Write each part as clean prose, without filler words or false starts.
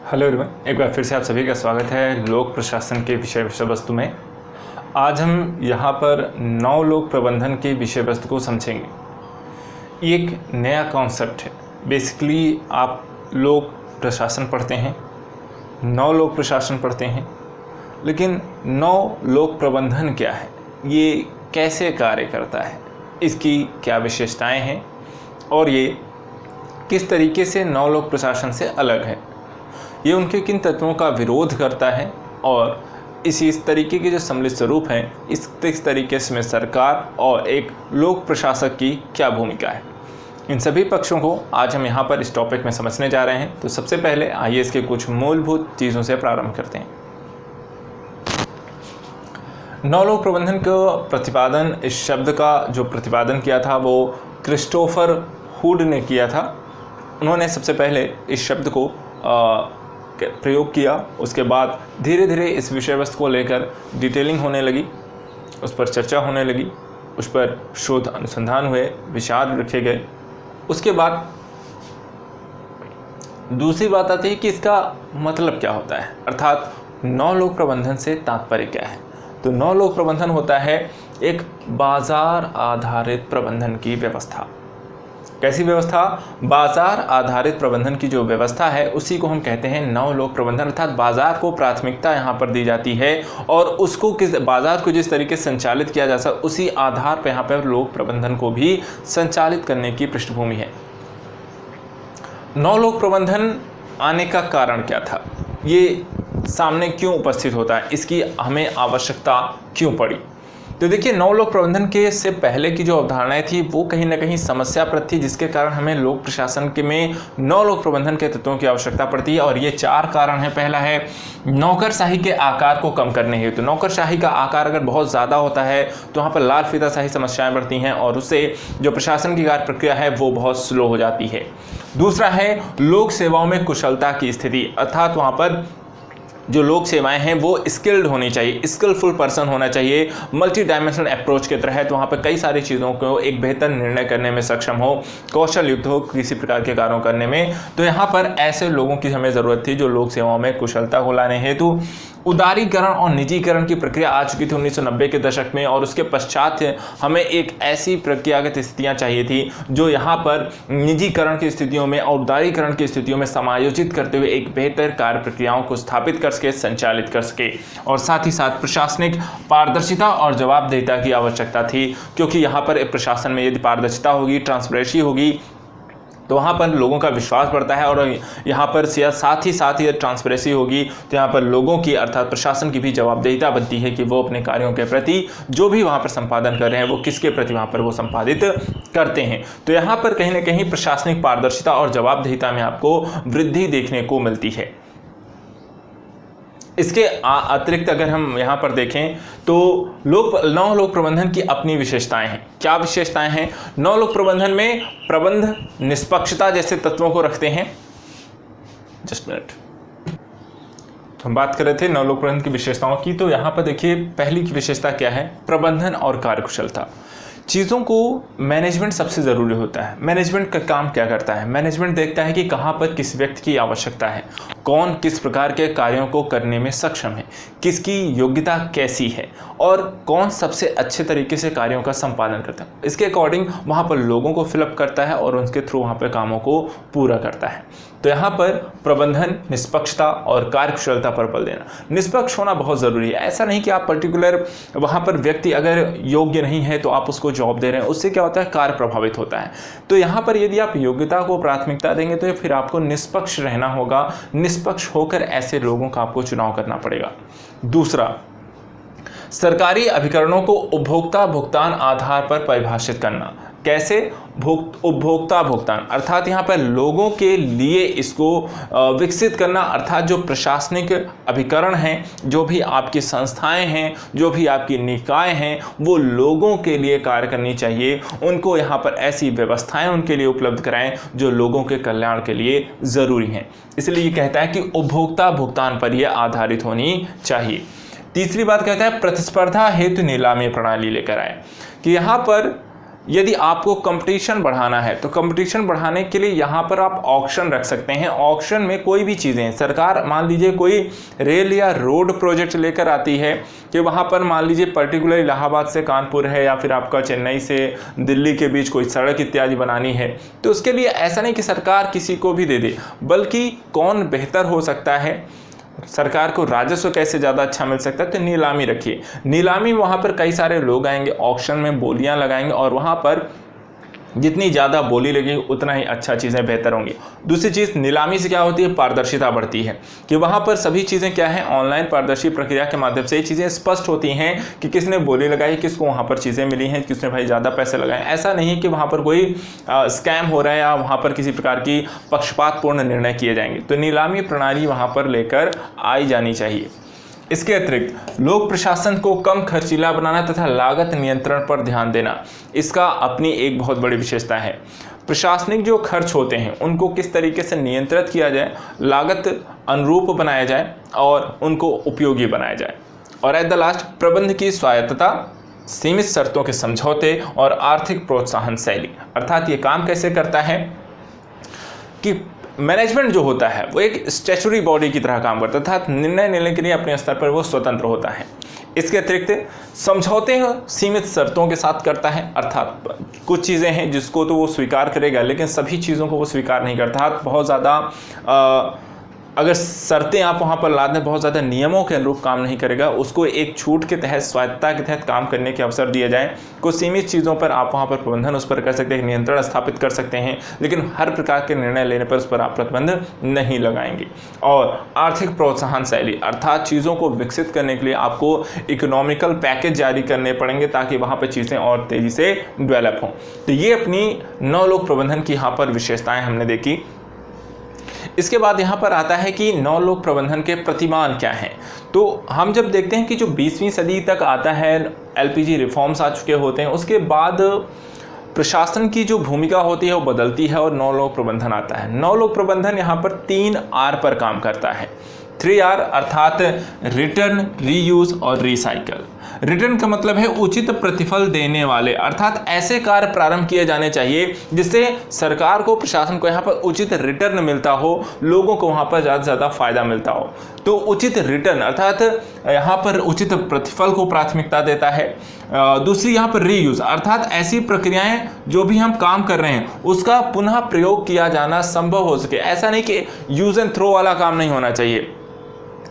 Hello everyone, एक बार फिर से आप सभी का स्वागत है लोक प्रशासन के विषय वस्तु में। आज हम यहाँ पर नवलोक प्रबंधन के विषय वस्तु को समझेंगे। ये एक नया कॉन्सेप्ट है। बेसिकली आप लोक प्रशासन पढ़ते हैं, नवलोक प्रशासन पढ़ते हैं, लेकिन नवलोक प्रबंधन क्या है, ये कैसे कार्य करता है, इसकी क्या विशेषताएं हैं और ये किस तरीके से नवलोक प्रशासन से अलग है, ये उनके किन तत्वों का विरोध करता है और इस तरीके के जो सम्मिलित स्वरूप हैं, इस तरीके से सरकार और एक लोक प्रशासक की क्या भूमिका है, इन सभी पक्षों को आज हम यहाँ पर इस टॉपिक में समझने जा रहे हैं। तो सबसे पहले आइए इसके कुछ मूलभूत चीज़ों से प्रारंभ करते हैं। नवलोक प्रबंधन का प्रतिपादन, इस शब्द का जो प्रतिपादन किया था वो क्रिस्टोफर हुड ने किया था। उन्होंने सबसे पहले इस शब्द को प्रयोग किया। उसके बाद धीरे धीरे इस विषय वस्तु को लेकर डिटेलिंग होने लगी, उस पर चर्चा होने लगी, उस पर शोध अनुसंधान हुए, विचार रखे गए। उसके बाद दूसरी बात आती है कि इसका मतलब क्या होता है, अर्थात नवलोक प्रबंधन से तात्पर्य क्या है। तो नवलोक प्रबंधन होता है एक बाजार आधारित प्रबंधन की व्यवस्था। कैसी व्यवस्था? बाजार आधारित प्रबंधन की जो व्यवस्था है उसी को हम कहते हैं नवलोक प्रबंधन, अर्थात बाजार को प्राथमिकता यहाँ पर दी जाती है और उसको बाजार को जिस तरीके से संचालित किया जा सकता उसी आधार पर यहाँ पर लोक प्रबंधन को भी संचालित करने की पृष्ठभूमि है। नवलोक प्रबंधन आने का कारण क्या था, ये सामने क्यों उपस्थित होता है, इसकी हमें आवश्यकता क्यों पड़ी? तो देखिए, नवलोक प्रबंधन के से पहले की जो अवधारणाएं थी वो कहीं ना कहीं समस्याप्रद थी, जिसके कारण हमें लोक प्रशासन के में नवलोक प्रबंधन के तत्वों की आवश्यकता पड़ती है। और ये चार कारण हैं। पहला है नौकरशाही के आकार को कम करने हेतु। तो नौकरशाही का आकार अगर बहुत ज़्यादा होता है तो वहाँ पर लाल फीताशाही समस्याएं बढ़ती हैं और उससे जो प्रशासन की कार्य प्रक्रिया है वो बहुत स्लो हो जाती है। दूसरा है लोक सेवाओं में कुशलता की स्थिति, अर्थात वहाँ पर जो लोक सेवाएं हैं वो स्किल्ड होनी चाहिए, स्किलफुल पर्सन होना चाहिए, मल्टी डायमेंशनल अप्रोच के तहत वहाँ पर कई सारी चीज़ों को एक बेहतर निर्णय करने में सक्षम हो, कौशल युक्त हो किसी प्रकार के कार्यों करने में। तो यहाँ पर ऐसे लोगों की हमें ज़रूरत थी जो लोक सेवाओं में कुशलता को लाने हेतु। उदारीकरण और निजीकरण की प्रक्रिया आ चुकी थी 1990 के दशक में और उसके पश्चात हमें एक ऐसी प्रक्रियागत स्थितियाँ चाहिए थी जो यहाँ पर निजीकरण की स्थितियों में और उदारीकरण की स्थितियों में समायोजित करते हुए एक बेहतर कार्य प्रक्रियाओं को स्थापित कर सके, संचालित कर सके। और साथ ही साथ प्रशासनिक पारदर्शिता और जवाबदेहिता की आवश्यकता थी, क्योंकि यहाँ पर प्रशासन में यदि पारदर्शिता होगी, ट्रांसपेरेंसी होगी, तो वहाँ पर लोगों का विश्वास बढ़ता है। और यहाँ पर साथ ही ट्रांसपेरेंसी होगी तो यहाँ पर लोगों की अर्थात प्रशासन की भी जवाबदेहिता बनती है कि वो अपने कार्यों के प्रति जो भी वहाँ पर संपादन कर रहे हैं वो किसके प्रति वहाँ पर वो संपादित करते हैं। तो यहाँ पर कहीं ना कहीं प्रशासनिक पारदर्शिता और जवाबदेहिता में आपको वृद्धि देखने को मिलती है। इसके अतिरिक्त अगर हम यहाँ पर देखें तो नवलोक प्रबंधन की अपनी विशेषताएं हैं। क्या विशेषताएं हैं? नवलोक प्रबंधन में प्रबंध निष्पक्षता जैसे तत्वों को रखते हैं। जस्ट मिनट, तो हम बात कर रहे थे नवलोक प्रबंधन की विशेषताओं की। तो यहाँ पर देखिए, पहली की विशेषता क्या है? प्रबंधन और कार्यकुशलता। चीज़ों को मैनेजमेंट सबसे ज़रूरी होता है। मैनेजमेंट का काम क्या करता है? मैनेजमेंट देखता है कि कहाँ पर किस व्यक्ति की आवश्यकता है, कौन किस प्रकार के कार्यों को करने में सक्षम है, किसकी योग्यता कैसी है और कौन सबसे अच्छे तरीके से कार्यों का संपादन करता है। इसके अकॉर्डिंग वहाँ पर लोगों को फिलअप करता है और उनके थ्रू वहाँ पर कामों को पूरा करता है। तो यहाँ पर प्रबंधन, निष्पक्षता और कार्यकुशलता पर बल देना। निष्पक्ष होना बहुत ज़रूरी है। ऐसा नहीं कि आप पर्टिकुलर वहाँ पर व्यक्ति अगर योग्य नहीं है तो आप उसको जॉब दे रहे हैं, उससे क्या होता है? कार्य प्रभावित होता है। तो यहाँ पर यदि आप योग्यता को प्राथमिकता देंगे तो फिर आपको निष्पक्ष रहना होगा। निष्पक्ष होकर ऐसे लोगों का आपको चुनाव करना पड़ेगा। दूसरा, सरकारी अभिकरणों को उपभोक्ता भुगतान आधार पर परिभाषित करना। कैसे? उपभोक्ता भुगतान, अर्थात यहाँ पर लोगों के लिए इसको विकसित करना, अर्थात जो प्रशासनिक अभिकरण हैं, जो भी आपकी संस्थाएं हैं, जो भी आपकी निकाय हैं, वो लोगों के लिए कार्य करनी चाहिए। उनको यहाँ पर ऐसी व्यवस्थाएं उनके लिए उपलब्ध कराएं जो लोगों के कल्याण के लिए ज़रूरी हैं। इसलिए ये कहता है कि उपभोक्ता भुगतान पर यह आधारित होनी चाहिए। तीसरी बात कहता है प्रतिस्पर्धा हेतु नीलामी प्रणाली लेकर आए, कि यहाँ पर यदि आपको कंपटीशन बढ़ाना है तो कंपटीशन बढ़ाने के लिए यहाँ पर आप ऑक्शन रख सकते हैं। ऑक्शन में कोई भी चीज़ें, सरकार मान लीजिए कोई रेल या रोड प्रोजेक्ट लेकर आती है कि वहाँ पर मान लीजिए पर्टिकुलर इलाहाबाद से कानपुर है या फिर आपका चेन्नई से दिल्ली के बीच कोई सड़क इत्यादि बनानी है, तो उसके लिए ऐसा नहीं कि सरकार किसी को भी दे दे, बल्कि कौन बेहतर हो सकता है, सरकार को राजस्व कैसे ज़्यादा अच्छा मिल सकता है, तो नीलामी रखिए। नीलामी वहाँ पर कई सारे लोग आएंगे, ऑक्शन में बोलियाँ लगाएंगे और वहाँ पर जितनी ज़्यादा बोली लगेगी उतना ही अच्छा चीज़ें बेहतर होंगी। दूसरी चीज़, नीलामी से क्या होती है, पारदर्शिता बढ़ती है कि वहाँ पर सभी चीज़ें क्या है, ऑनलाइन पारदर्शी प्रक्रिया के माध्यम से ये चीज़ें स्पष्ट होती हैं कि किसने बोली लगाई, किसको वहाँ पर चीज़ें मिली हैं, किसने भाई ज़्यादा पैसे लगाए। ऐसा नहीं कि वहाँ पर कोई स्कैम हो रहा है या वहाँ पर किसी प्रकार की पक्षपातपूर्ण निर्णय किए जाएंगे। तो नीलामी प्रणाली वहाँ पर लेकर आई जानी चाहिए। इसके अतिरिक्त लोक प्रशासन को कम खर्चीला बनाना तथा लागत नियंत्रण पर ध्यान देना, इसका अपनी एक बहुत बड़ी विशेषता है। प्रशासनिक जो खर्च होते हैं उनको किस तरीके से नियंत्रित किया जाए, लागत अनुरूप बनाया जाए और उनको उपयोगी बनाया जाए। और एट द लास्ट, प्रबंध की स्वायत्तता, सीमित शर्तों के समझौते और आर्थिक प्रोत्साहन शैली। अर्थात ये काम कैसे करता है कि मैनेजमेंट जो होता है वो एक स्टैट्यूटरी बॉडी की तरह काम करता है, अर्थात निर्णय लेने के लिए अपने स्तर पर वो स्वतंत्र होता है। इसके अतिरिक्त समझौते सीमित शर्तों के साथ करता है, अर्थात कुछ चीज़ें हैं जिसको तो वो स्वीकार करेगा लेकिन सभी चीज़ों को वो स्वीकार नहीं करता। बहुत ज़्यादा अगर शर्तें आप वहाँ पर ला दें, बहुत ज़्यादा नियमों के अनुरूप काम नहीं करेगा, उसको एक छूट के तहत, स्वायत्तता के तहत काम करने के अवसर दिए जाए। कुछ सीमित चीज़ों पर आप वहाँ पर प्रबंधन उस पर कर सकते हैं, नियंत्रण स्थापित कर सकते हैं, लेकिन हर प्रकार के निर्णय लेने पर उस पर आप प्रतिबंध नहीं लगाएंगे। और आर्थिक प्रोत्साहन शैली, अर्थात चीज़ों को विकसित करने के लिए आपको इकोनॉमिकल पैकेज जारी करने पड़ेंगे ताकि वहाँ पर चीज़ें और तेज़ी से डेवलप हों। तो ये अपनी नवलोक प्रबंधन की यहाँ पर विशेषताएँ हमने देखी। इसके बाद यहाँ पर आता है कि नवलोक प्रबंधन के प्रतिमान क्या हैं। तो हम जब देखते हैं कि जो 20वीं सदी तक आता है, एलपीजी रिफॉर्म्स आ चुके होते हैं, उसके बाद प्रशासन की जो भूमिका होती है वो बदलती है और नवलोक प्रबंधन आता है। नवलोक प्रबंधन यहाँ पर 3 R पर काम करता है। 3R अर्थात रिटर्न, रीयूज और रिसाइकल। रिटर्न का मतलब है उचित प्रतिफल देने वाले, अर्थात ऐसे कार्य प्रारंभ किए जाने चाहिए जिससे सरकार को, प्रशासन को यहाँ पर उचित रिटर्न मिलता हो, लोगों को वहाँ पर ज़्यादा से ज़्यादा फायदा मिलता हो। तो उचित रिटर्न अर्थात यहाँ पर उचित प्रतिफल को प्राथमिकता देता है। दूसरी यहाँ पर रीयूज अर्थात ऐसी प्रक्रियाएं जो भी हम काम कर रहे हैं उसका पुनः प्रयोग किया जाना संभव हो सके। ऐसा नहीं कि यूज एंड थ्रो वाला काम नहीं होना चाहिए,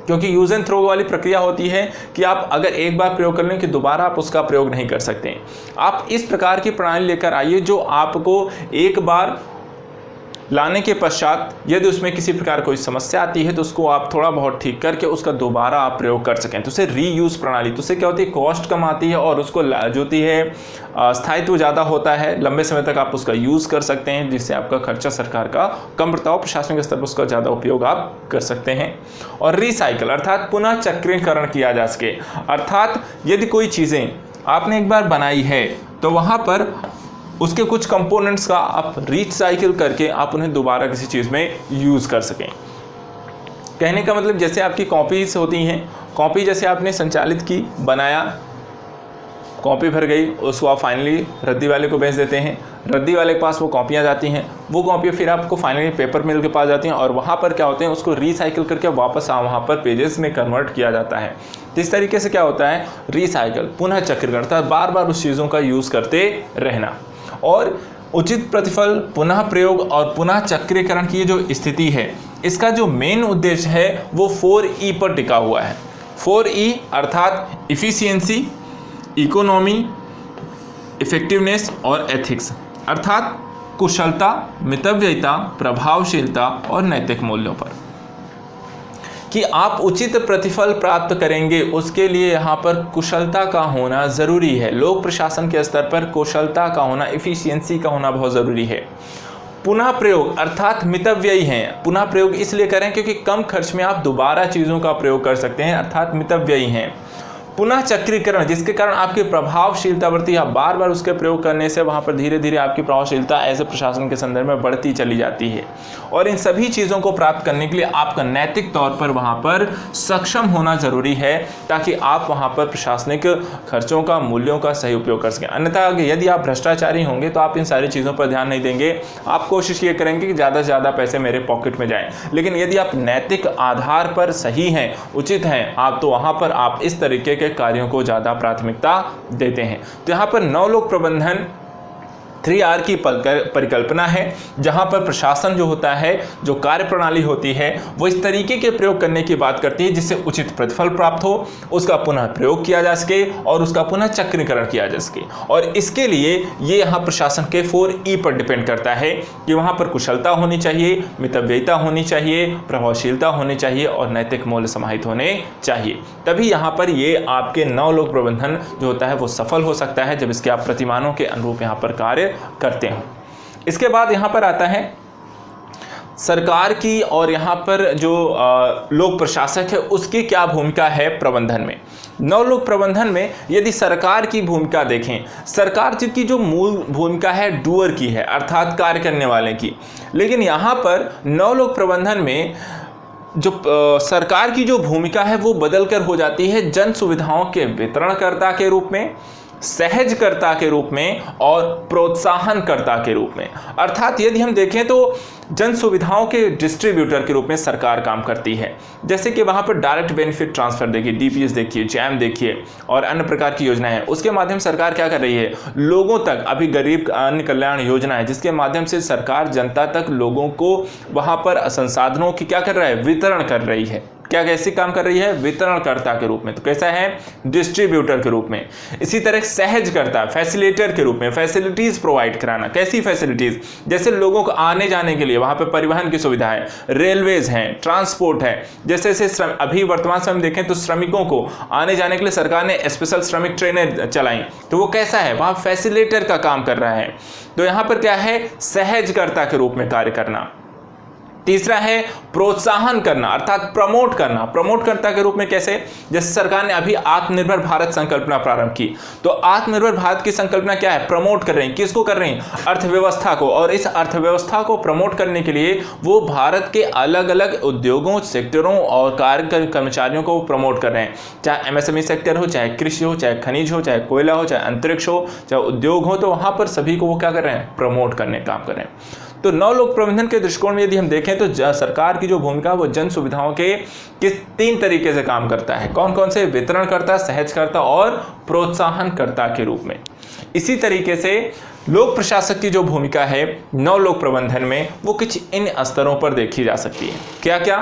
क्योंकि यूज एंड थ्रो वाली प्रक्रिया होती है कि आप अगर एक बार प्रयोग कर लें कि दोबारा आप उसका प्रयोग नहीं कर सकते। आप इस प्रकार की प्रणाली लेकर आइए जो आपको एक बार लाने के पश्चात यदि उसमें किसी प्रकार कोई समस्या आती है तो उसको आप थोड़ा बहुत ठीक करके उसका दोबारा आप प्रयोग कर सकें। तो उसे रीयूज प्रणाली, तो उससे क्या होती है, कॉस्ट कम आती है और उसको जो होती है स्थायित्व ज़्यादा होता है, लंबे समय तक आप उसका यूज़ कर सकते हैं, जिससे आपका खर्चा सरकार का कम पड़ता हो, प्रशासनिक स्तर पर उसका ज़्यादा उपयोग आप कर सकते हैं। और रिसाइकल अर्थात पुनः चक्रीकरण किया जा सके, अर्थात यदि कोई चीज़ें आपने एक बार बनाई है तो वहाँ पर उसके कुछ कंपोनेंट्स का आप रिसाइकिल करके आप उन्हें दोबारा किसी चीज़ में यूज़ कर सकें। कहने का मतलब जैसे आपकी कॉपीज होती हैं, कॉपी जैसे आपने संचालित की, बनाया, कॉपी भर गई, उसको आप फाइनली रद्दी वाले को भेज देते हैं, रद्दी वाले के पास वो कॉपियाँ जाती हैं, वो कॉपियाँ फिर आपको फाइनली पेपर मिल के पास जाती हैं और वहाँ पर क्या होते हैं, उसको रिसाइकिल करके वापस वहाँ पर पेजेस में कन्वर्ट किया जाता है। तो इस तरीके से क्या होता है, रिसाइकिल, पुनः चक्रीकरण, अर्थात बार बार उस चीज़ों का यूज़ करते रहना। और उचित प्रतिफल, पुनः प्रयोग और पुनः चक्रीकरण की जो स्थिति है, इसका जो मेन उद्देश्य है वो 4E पर टिका हुआ है। 4E अर्थात इफिशियंसी, इकोनॉमी, इफेक्टिवनेस और एथिक्स, अर्थात कुशलता, मितव्ययिता, प्रभावशीलता और नैतिक मूल्यों पर। कि आप उचित प्रतिफल प्राप्त करेंगे उसके लिए यहाँ पर कुशलता का होना ज़रूरी है। लोक प्रशासन के स्तर पर कुशलता का होना, इफिशियंसी का होना बहुत ज़रूरी है। पुनः प्रयोग अर्थात मितव्ययी हैं। पुनः प्रयोग इसलिए करें क्योंकि कम खर्च में आप दोबारा चीज़ों का प्रयोग कर सकते हैं, अर्थात मितव्ययी हैं। पुनः चक्रीकरण, जिसके कारण आपकी प्रभावशीलता बढ़ती है। आप बार बार उसके प्रयोग करने से वहाँ पर धीरे धीरे आपकी प्रभावशीलता ऐसे प्रशासन के संदर्भ में बढ़ती चली जाती है। और इन सभी चीज़ों को प्राप्त करने के लिए आपका नैतिक तौर पर वहाँ पर सक्षम होना जरूरी है, ताकि आप वहाँ पर प्रशासनिक खर्चों का, मूल्यों का सही उपयोग कर सकें। अन्यथा यदि आप भ्रष्टाचारी होंगे तो आप इन सारी चीज़ों पर ध्यान नहीं देंगे, आप कोशिश ये करेंगे कि ज़्यादा से ज़्यादा पैसे मेरे पॉकेट में जाएं। लेकिन यदि आप नैतिक आधार पर सही हैं, उचित हैं आप, तो वहाँ पर आप इस तरीके के कार्यों को ज़्यादा प्राथमिकता देते हैं। तो यहाँ पर नवलोक प्रबंधन 3R की परिकल्पना है, जहां पर प्रशासन जो होता है, जो कार्य प्रणाली होती है, वो इस तरीके के प्रयोग करने की बात करती है जिससे उचित प्रतिफल प्राप्त हो, उसका पुनः प्रयोग किया जा सके और उसका पुनः चक्रीकरण किया जा सके। और इसके लिए ये यहाँ प्रशासन के 4E पर डिपेंड करता है कि वहाँ पर कुशलता होनी चाहिए, मितव्ययिता होनी चाहिए, प्रभावशीलता होनी चाहिए और नैतिक मूल्य समाहित होने चाहिए। तभी यहाँ पर ये आपके नवलोक प्रबंधन जो होता है वो सफल हो सकता है, जब इसके आप प्रतिमानों के अनुरूप यहाँ पर कार्य करते हो। इसके बाद यहां पर आता है सरकार की, और यहां पर जो लोक प्रशासक है उसकी क्या भूमिका है प्रबंधन में। नवलोक प्रबंधन में यदि सरकार की भूमिका देखें, सरकार की जो मूल भूमिका है डूअर की है, अर्थात कार्य करने वाले की। लेकिन यहां पर नवलोक प्रबंधन में जो सरकार की जो भूमिका है वो बदलकर हो जाती है जन सुविधाओं के वितरणकर्ता के रूप में, सहजकर्ता के रूप में और प्रोत्साहनकर्ता के रूप में। अर्थात यदि हम देखें तो जन सुविधाओं के डिस्ट्रीब्यूटर के रूप में सरकार काम करती है। जैसे कि वहाँ पर डायरेक्ट बेनिफिट ट्रांसफर देखिए, DPS देखिए, जैम देखिए और अन्य प्रकार की योजनाएं हैं। उसके माध्यम से सरकार क्या कर रही है, लोगों तक, अभी गरीब अन्य कल्याण योजना है जिसके माध्यम से सरकार जनता तक, लोगों को वहाँ पर संसाधनों की क्या कर रहा है, वितरण कर रही है। क्या कैसे काम कर रही है, वितरणकर्ता के रूप में। तो कैसा है, डिस्ट्रीब्यूटर के रूप में। इसी तरह सहजकर्ता, फैसिलिटेटर के रूप में, फैसिलिटीज प्रोवाइड कराना। कैसी फैसिलिटीज, जैसे लोगों को आने जाने के लिए वहां पे परिवहन की सुविधा है, रेलवेज हैं, ट्रांसपोर्ट है। जैसे अभी वर्तमान समय में देखें तो श्रमिकों को आने जाने के लिए सरकार ने स्पेशल श्रमिक ट्रेनें चलाई, तो वो कैसा है, वहां फैसिलिटेटर का काम कर रहा है। तो यहां पर क्या है, सहजकर्ता के रूप में कार्य करना। तीसरा है प्रोत्साहन करना, अर्थात प्रमोट करना। प्रमोटकर्ता के रूप में कैसे, जैसे सरकार ने अभी आत्मनिर्भर भारत संकल्पना प्रारंभ की, तो आत्मनिर्भर भारत की संकल्पना क्या है, प्रमोट कर रही है। किसको कर रही है, अर्थव्यवस्था को। और इस अर्थव्यवस्था को प्रमोट करने के लिए वो भारत के अलग अलग उद्योगों, सेक्टरों और कार्य कर्मचारियों को प्रमोट कर रहे हैं। चाहे MSME सेक्टर हो, चाहे कृषि हो, चाहे खनिज हो, चाहे कोयला हो, चाहे अंतरिक्ष हो, चाहे उद्योग हो, तो वहां पर सभी को वो क्या कर रहे हैं, प्रमोट करने का काम कर रहे हैं। तो नवलोक प्रबंधन के दृष्टिकोण में यदि हम देखें तो सरकार की जो भूमिका है वो जन सुविधाओं के किस 3 तरीके से काम करता है। कौन कौन से, वितरणकर्ता, सहजकर्ता और प्रोत्साहनकर्ता के रूप में। इसी तरीके से लोक प्रशासक की जो भूमिका है नवलोक प्रबंधन में वो कुछ इन स्तरों पर देखी जा सकती है। क्या क्या,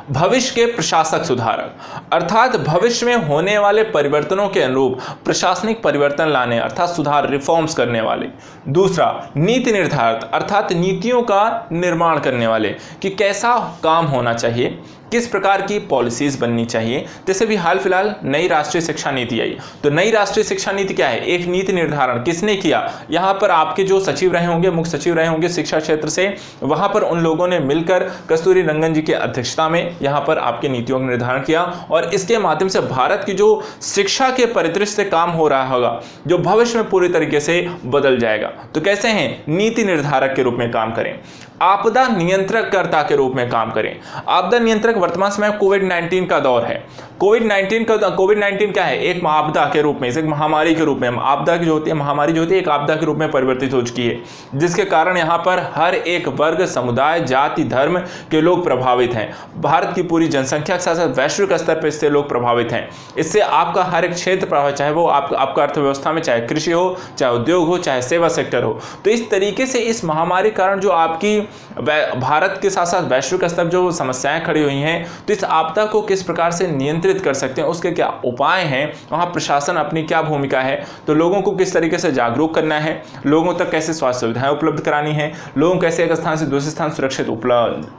भविष्य के प्रशासक सुधारक, अर्थात भविष्य में होने वाले परिवर्तनों के अनुरूप प्रशासनिक परिवर्तन लाने, अर्थात सुधार, रिफॉर्म्स करने वाले। दूसरा, नीति निर्धारक, अर्थात नीतियों का निर्माण करने वाले कि कैसा काम होना चाहिए, किस प्रकार की पॉलिसीज बननी चाहिए। जैसे भी हाल फिलहाल नई राष्ट्रीय शिक्षा नीति आई, तो नई राष्ट्रीय शिक्षा नीति क्या है, एक नीति निर्धारण किसने किया, यहाँ पर आपके जो सचिव रहे होंगे, मुख्य सचिव रहे होंगे शिक्षा क्षेत्र से, वहाँ पर उन लोगों ने मिलकर कस्तूरी रंगन जी की अध्यक्षता में यहाँ पर आपके नीतियों का निर्धारण किया। और इसके माध्यम से भारत की जो शिक्षा के परिदृश्य से काम हो रहा होगा, जो भविष्य में पूरी तरीके से बदल जाएगा। तो कैसे हैं, नीति निर्धारक के रूप में काम करें, आपदा नियंत्रककर्ता के रूप में काम करें। आपदा नियंत्रक वर्तमान समय कोविड-19 का दौर है। कोविड-19 क्या है, एक आपदा के रूप में, एक महामारी के रूप में, आपदा की जो होती है, महामारी जो होती है, एक आपदा के रूप में परिवर्तित हो चुकी है, जिसके कारण यहाँ पर हर एक वर्ग, समुदाय, जाति, धर्म के लोग प्रभावित हैं। भारत की पूरी जनसंख्या के साथ साथ वैश्विक स्तर पर इससे लोग प्रभावित हैं। इससे आपका हर एक क्षेत्र प्रभावित, चाहे वो आपका अर्थव्यवस्था में, चाहे कृषि हो, चाहे उद्योग हो, चाहे सेवा सेक्टर हो। तो इस तरीके से इस महामारी के कारण जो आपकी भारत के साथ साथ वैश्विक स्तर जो समस्याएं खड़ी हुई हैं, तो इस आपदा को किस प्रकार से नियंत्रित कर सकते हैं, उसके क्या उपाय हैं, वहाँ प्रशासन अपनी क्या भूमिका है। तो लोगों को किस तरीके से जागरूक करना है, लोगों तक कैसे स्वास्थ्य सुविधाएं उपलब्ध करानी है, लोगों को कैसे एक स्थान से दूसरे स्थान सुरक्षित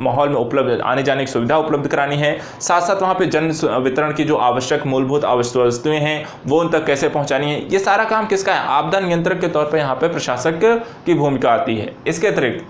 माहौल में उपलब्ध आने जाने की सुविधा उपलब्ध करानी है, साथ साथ वहाँ पे जन वितरण की जो आवश्यक मूलभूत आवश्यक वस्तुएं हैं वो उन तक कैसे पहुँचानी है। ये सारा काम किसका है, आपदा नियंत्रक के तौर पर यहाँ पे प्रशासक की भूमिका आती है। इसके अतिरिक्त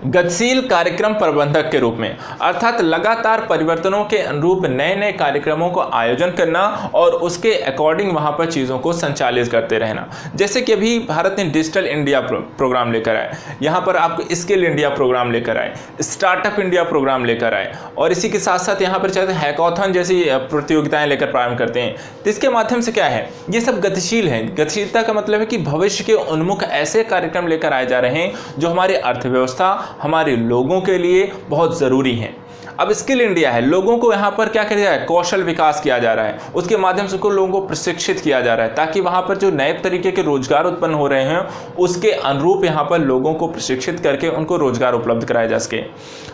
गतिशील कार्यक्रम प्रबंधक के रूप में, अर्थात लगातार परिवर्तनों के अनुरूप नए नए कार्यक्रमों को आयोजन करना और उसके अकॉर्डिंग वहां पर चीज़ों को संचालित करते रहना। जैसे कि अभी भारत ने डिजिटल इंडिया प्रोग्राम लेकर आए, यहाँ पर आपको स्किल इंडिया प्रोग्राम लेकर आए, स्टार्टअप इंडिया प्रोग्राम लेकर आए, और इसी के साथ साथ यहाँ पर चाहते हैं हैकाथन जैसी प्रतियोगिताएं लेकर प्रारंभ करते हैं। तो इसके माध्यम से क्या है, ये सब गतिशील है। गतिशीलता का मतलब है कि भविष्य के उन्मुख ऐसे कार्यक्रम लेकर आए जा रहे हैं जो हमारी अर्थव्यवस्था, हमारे लोगों के लिए बहुत ज़रूरी हैं। अब स्किल इंडिया है, लोगों को यहाँ पर क्या किया जा रहा है, कौशल विकास किया जा रहा है, उसके माध्यम से लोगों को प्रशिक्षित किया जा रहा है ताकि वहाँ पर जो नए तरीके के रोजगार उत्पन्न हो रहे हैं उसके अनुरूप यहाँ पर लोगों को प्रशिक्षित करके उनको रोजगार उपलब्ध कराया जा सके।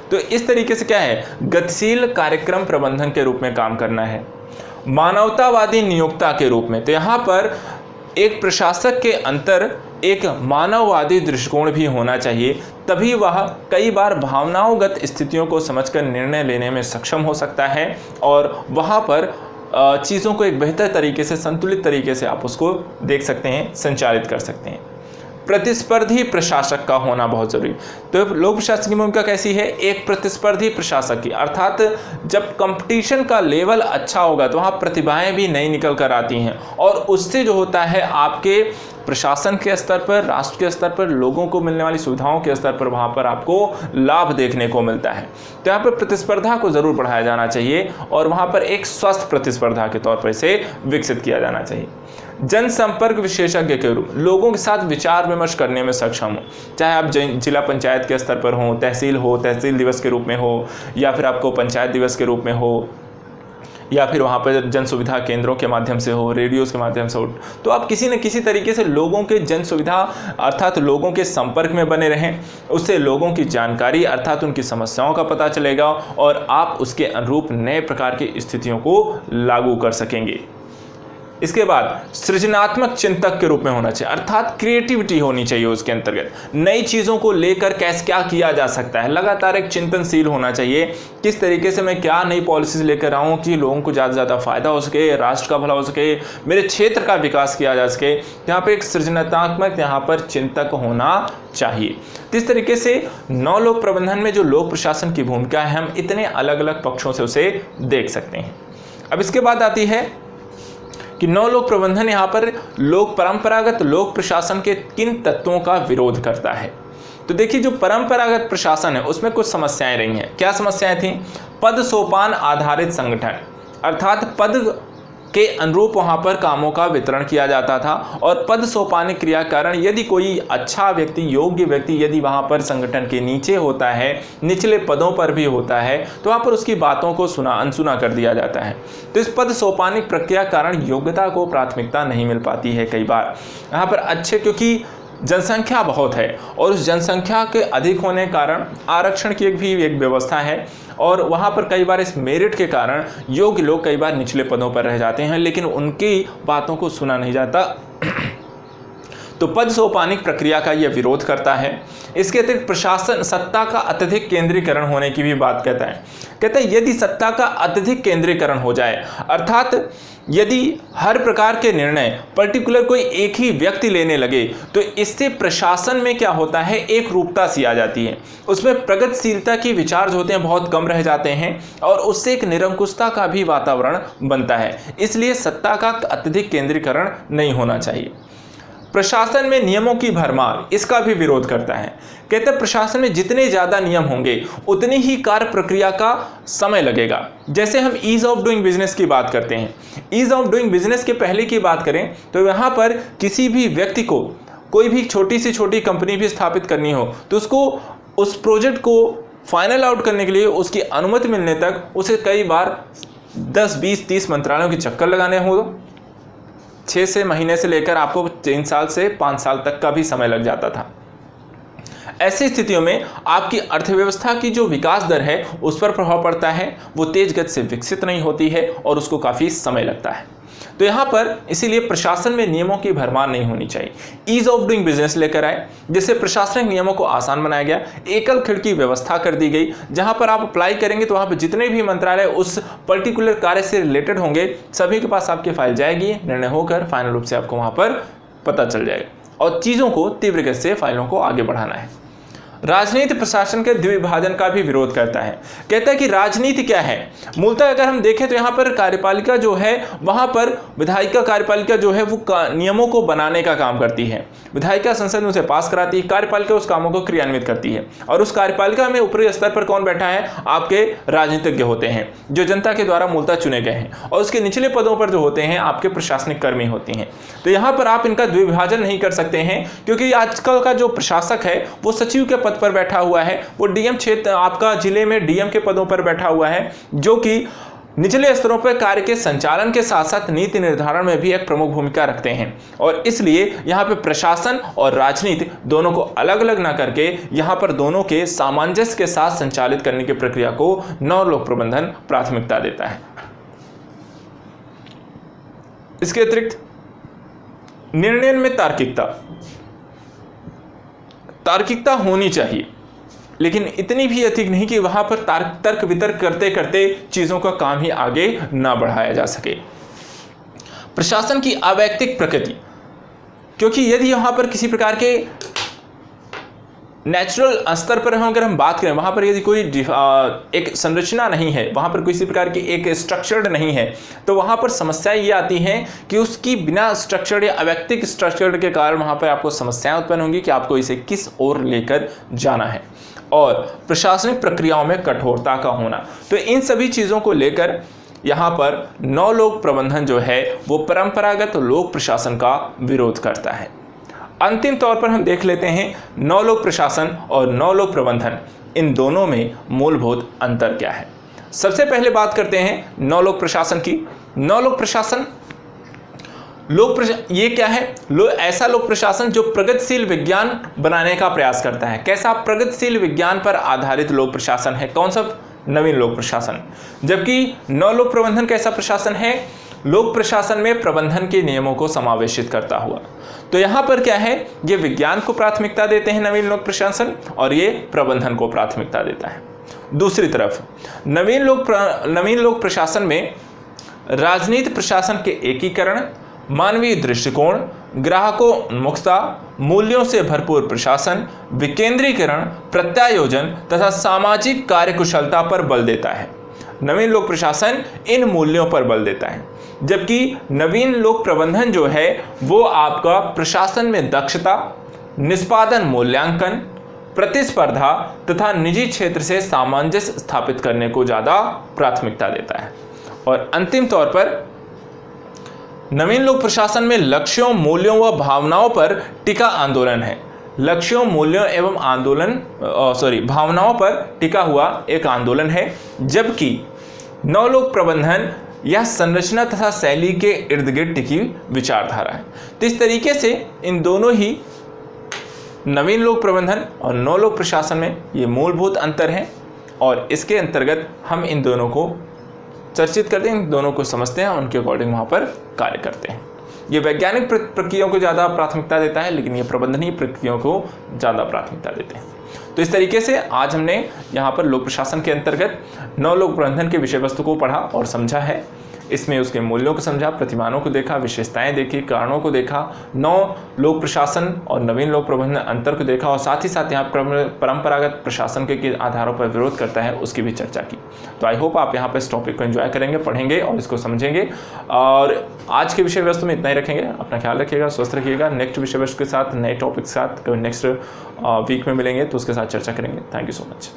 तो इस तरीके से क्या है, गतिशील कार्यक्रम प्रबंधन के रूप में काम करना है। मानवतावादी नियोक्ता के रूप में, तो यहाँ पर एक प्रशासक के अंतर एक मानववादी दृष्टिकोण भी होना चाहिए, तभी वह कई बार भावनाओंगत स्थितियों को समझकर निर्णय लेने में सक्षम हो सकता है और वहाँ पर चीज़ों को एक बेहतर तरीके से, संतुलित तरीके से आप उसको देख सकते हैं, संचालित कर सकते हैं। प्रतिस्पर्धी प्रशासक का होना बहुत जरूरी। तो लोक प्रशासन की भूमिका कैसी है, एक प्रतिस्पर्धी प्रशासक की, अर्थात जब कंपटीशन का लेवल अच्छा होगा तो वहाँ प्रतिभाएं भी नई निकल कर आती हैं और उससे जो होता है आपके प्रशासन के स्तर पर, राष्ट्र के स्तर पर, लोगों को मिलने वाली सुविधाओं के स्तर पर वहाँ पर आपको लाभ देखने को मिलता है। तो यहाँ पर प्रतिस्पर्धा को ज़रूर बढ़ाया जाना चाहिए और वहाँ पर एक स्वस्थ प्रतिस्पर्धा के तौर पर इसे विकसित किया जाना चाहिए। जनसंपर्क विशेषज्ञ के रूप, लोगों के साथ विचार विमर्श करने में सक्षम हो, चाहे आप जिला पंचायत के स्तर पर हो, तहसील दिवस के रूप में हो, या फिर आपको पंचायत दिवस के रूप में हो, या फिर वहाँ पर जन सुविधा केंद्रों के माध्यम से हो, रेडियोज़ के माध्यम से हो, तो आप किसी न किसी तरीके से लोगों के जन सुविधा अर्थात लोगों के संपर्क में बने रहें। उससे लोगों की जानकारी अर्थात उनकी समस्याओं का पता चलेगा और आप उसके अनुरूप नए प्रकार की स्थितियों को लागू कर सकेंगे। इसके बाद सृजनात्मक चिंतक के रूप में होना चाहिए, अर्थात क्रिएटिविटी होनी चाहिए उसके अंतर्गत। नई चीज़ों को लेकर कैसे क्या किया जा सकता है, लगातार एक चिंतनशील होना चाहिए। किस तरीके से मैं क्या नई पॉलिसीज लेकर आऊँ कि लोगों को ज़्यादा से ज़्यादा फायदा हो सके, राष्ट्र का भला हो सके, मेरे क्षेत्र का विकास किया जा सके। यहाँ पर एक सृजनात्मक यहाँ पर चिंतक होना चाहिए। इस तरीके से नौ लोक प्रबंधन में जो लोक प्रशासन की भूमिका है, हम इतने अलग अलग पक्षों से उसे देख सकते हैं। अब इसके बाद आती है कि नौ लोक प्रबंधन यहाँ पर परंपरागत लोक प्रशासन के किन तत्वों का विरोध करता है। तो देखिए, जो परंपरागत प्रशासन है उसमें कुछ समस्याएं रही हैं। क्या समस्याएं थी, पद सोपान आधारित संगठन, अर्थात पद के अनुरूप वहाँ पर कामों का वितरण किया जाता था और पद सोपानिक क्रिया कारण यदि कोई अच्छा व्यक्ति, योग्य व्यक्ति यदि वहाँ पर संगठन के नीचे होता है, निचले पदों पर भी होता है, तो वहाँ पर उसकी बातों को अनसुना कर दिया जाता है। तो इस पद सोपानिक प्रक्रिया कारण योग्यता को प्राथमिकता नहीं मिल पाती है। कई बार यहाँ पर अच्छे, क्योंकि जनसंख्या बहुत है और उस जनसंख्या के अधिक होने के कारण आरक्षण की भी एक व्यवस्था है और वहाँ पर कई बार इस मेरिट के कारण योग्य लोग कई बार निचले पदों पर रह जाते हैं, लेकिन उनकी बातों को सुना नहीं जाता। तो पद सोपानिक प्रक्रिया का यह विरोध करता है। इसके अतिरिक्त प्रशासन सत्ता का अत्यधिक केंद्रीकरण होने की भी बात कहता है यदि सत्ता का अत्यधिक केंद्रीकरण हो जाए, अर्थात यदि हर प्रकार के निर्णय पर्टिकुलर कोई एक ही व्यक्ति लेने लगे, तो इससे प्रशासन में क्या होता है, एक रूपता सी आ जाती है, उसमें प्रगतिशीलता के विचार जो होते हैं बहुत कम रह जाते हैं और उससे एक निरंकुशता का भी वातावरण बनता है। इसलिए सत्ता का अत्यधिक केंद्रीकरण नहीं होना चाहिए। प्रशासन में नियमों की भरमार, इसका भी विरोध करता है। कहते हैं प्रशासन में जितने ज़्यादा नियम होंगे उतनी ही कार्य प्रक्रिया का समय लगेगा। जैसे हम ईज ऑफ डूइंग बिजनेस की बात करते हैं, ईज ऑफ डूइंग बिजनेस के पहले की बात करें तो यहाँ पर किसी भी व्यक्ति को कोई भी छोटी से छोटी कंपनी भी स्थापित करनी हो तो उसको उस प्रोजेक्ट को फाइनल आउट करने के लिए उसकी अनुमति मिलने तक उसे कई बार 10, 20, 30 मंत्रालयों के चक्कर लगाने हों। 6 से महीने से लेकर आपको 3 साल से 5 साल तक का भी समय लग जाता था। ऐसी स्थितियों में आपकी अर्थव्यवस्था की जो विकास दर है उस पर प्रभाव पड़ता है, वो तेज गति से विकसित नहीं होती है और उसको काफ़ी समय लगता है। तो यहाँ पर इसीलिए प्रशासन में नियमों की भरमार नहीं होनी चाहिए। ईज ऑफ डूइंग बिजनेस लेकर आए, जिससे प्रशासनिक नियमों को आसान बनाया गया। एकल खिड़की व्यवस्था कर दी गई, जहाँ पर आप अप्लाई करेंगे तो वहाँ पर जितने भी मंत्रालय उस पर्टिकुलर कार्य से रिलेटेड होंगे सभी के पास आपकी फाइल जाएगी, निर्णय होकर फाइनल रूप से आपको वहाँ पर पता चल जाएगा और चीज़ों को तीव्र गति से फाइलों को आगे बढ़ाना है। राजनीति प्रशासन के द्विभाजन का भी विरोध करता है। कहता है कि राजनीति क्या है, मूलतः अगर हम देखें तो यहाँ पर कार्यपालिका जो है वहाँ पर विधायिका कार्यपालिका जो है वो नियमों को बनाने का काम करती है। विधायिका संसद में उसे पास कराती है, कार्यपालिका उस कामों को क्रियान्वित करती है। और उस कार्यपालिका में ऊपरी स्तर पर कौन बैठा है, आपके राजनीतिज्ञ होते हैं जो जनता के द्वारा मूलतः चुने गए हैं, और उसके निचले पदों पर जो होते हैं आपके प्रशासनिक कर्मी होते हैं। तो यहाँ पर आप इनका द्विभाजन नहीं कर सकते हैं, क्योंकि आजकल का जो प्रशासक है वो सचिव के पद पर बैठा हुआ है, वो डीएम क्षेत्र आपका जिले में डीएम के पदों पर बैठा हुआ है, जो कि निचले स्तरों पर कार्य के संचालन के साथ साथ नीति निर्धारण में भी एक प्रमुख भूमिका रखते हैं। और इसलिए यहाँ पे प्रशासन और राजनीति दोनों को अलग अलग ना करके यहाँ पर दोनों के सामंजस्य के साथ संचालित करने की प्रक्रिया को नव लोक प्रबंधन प्राथमिकता देता है। इसके अतिरिक्त निर्णय में तार्किकता होनी चाहिए, लेकिन इतनी भी अधिक नहीं कि वहां पर तर्क वितर्क करते करते चीजों का काम ही आगे ना बढ़ाया जा सके। प्रशासन की अवैयक्तिक प्रकृति, क्योंकि यदि यहां पर किसी प्रकार के नेचुरल स्तर पर अगर हम बात करें, वहां पर यदि कोई एक संरचना नहीं है, वहां पर किसी प्रकार की एक स्ट्रक्चर्ड नहीं है, तो वहां पर समस्याएं ये आती हैं कि उसकी बिना स्ट्रक्चर्ड या अवैयक्तिक स्ट्रक्चर्ड के कारण वहां पर आपको समस्याएं उत्पन्न होंगी कि आपको इसे किस ओर लेकर जाना है। और प्रशासनिक प्रक्रियाओं में कठोरता का होना, तो इन सभी चीज़ों को लेकर यहाँ पर नव लोक प्रबंधन जो है वो परंपरागत लोक प्रशासन का विरोध करता है। अंतिम तौर पर हम देख लेते हैं नव लोक प्रशासन और नव लोक प्रबंधन, इन दोनों में मूलभूत अंतर क्या है। सबसे पहले बात करते हैं नव लोक प्रशासन की। नव लोक प्रशासन ये क्या है, ऐसा लोक प्रशासन जो प्रगतिशील विज्ञान बनाने का प्रयास करता है। कैसा प्रगतिशील विज्ञान पर आधारित लोक प्रशासन है, कौन सा, नवीन लोक प्रशासन। जबकि नव लोक प्रबंधन कैसा प्रशासन है, लोक प्रशासन में प्रबंधन के नियमों को समावेशित करता हुआ। तो यहाँ पर क्या है, ये विज्ञान को प्राथमिकता देते हैं नवीन लोक प्रशासन, और ये प्रबंधन को प्राथमिकता देता है। दूसरी तरफ नवीन लोक प्रशासन में राजनीति प्रशासन के एकीकरण, मानवीय दृष्टिकोण, ग्राहकोन्मुखता, मूल्यों से भरपूर प्रशासन, विकेंद्रीकरण, प्रत्यायोजन तथा सामाजिक कार्यकुशलता पर बल देता है। नवीन लोक प्रशासन इन मूल्यों पर बल देता है, जबकि नवीन लोक प्रबंधन जो है वो आपका प्रशासन में दक्षता, निष्पादन मूल्यांकन, प्रतिस्पर्धा तथा निजी क्षेत्र से सामंजस्य स्थापित करने को ज़्यादा प्राथमिकता देता है। और अंतिम तौर पर नवीन लोक प्रशासन में लक्ष्यों, मूल्यों व भावनाओं पर टिका आंदोलन है। लक्ष्यों, मूल्यों एवं भावनाओं पर टिका हुआ एक आंदोलन है, जबकि नव लोक प्रबंधन यह संरचना तथा शैली के इर्द गिर्द टिकी विचारधारा है। तो इस तरीके से इन दोनों ही नवीन लोक प्रबंधन और नव लोक प्रशासन में ये मूलभूत अंतर हैं, और इसके अंतर्गत हम इन दोनों को चर्चित करते हैं, इन दोनों को समझते हैं और उनके अकॉर्डिंग वहाँ पर कार्य करते हैं। ये वैज्ञानिक प्रक्रियाओं को ज़्यादा प्राथमिकता देता है, लेकिन ये प्रबंधनीय प्रक्रियाओं को ज़्यादा प्राथमिकता देते हैं। तो इस तरीके से आज हमने यहाँ पर लोक प्रशासन के अंतर्गत नव लोक प्रबंधन के विषय वस्तु को पढ़ा और समझा है। इसमें उसके मूल्यों को समझा, प्रतिमानों को देखा, विशेषताएं देखी, कारणों को देखा, नव लोक प्रशासन और नवीन लोक प्रबंधन अंतर को देखा, और साथ ही साथ यहाँ परंपरागत प्रशासन के आधारों पर विरोध करता है उसकी भी चर्चा की। तो आई होप आप यहाँ पर इस टॉपिक को एंजॉय करेंगे, पढ़ेंगे और इसको समझेंगे। और आज के विषय वस्तु में इतना ही रखेंगे। अपना ख्याल रखिएगा, स्वस्थ रखिएगा। नेक्स्ट विषय वस्तु के साथ, नए टॉपिक के साथ कभी नेक्स्ट वीक में मिलेंगे तो उसके साथ चर्चा करेंगे। Thank you so much.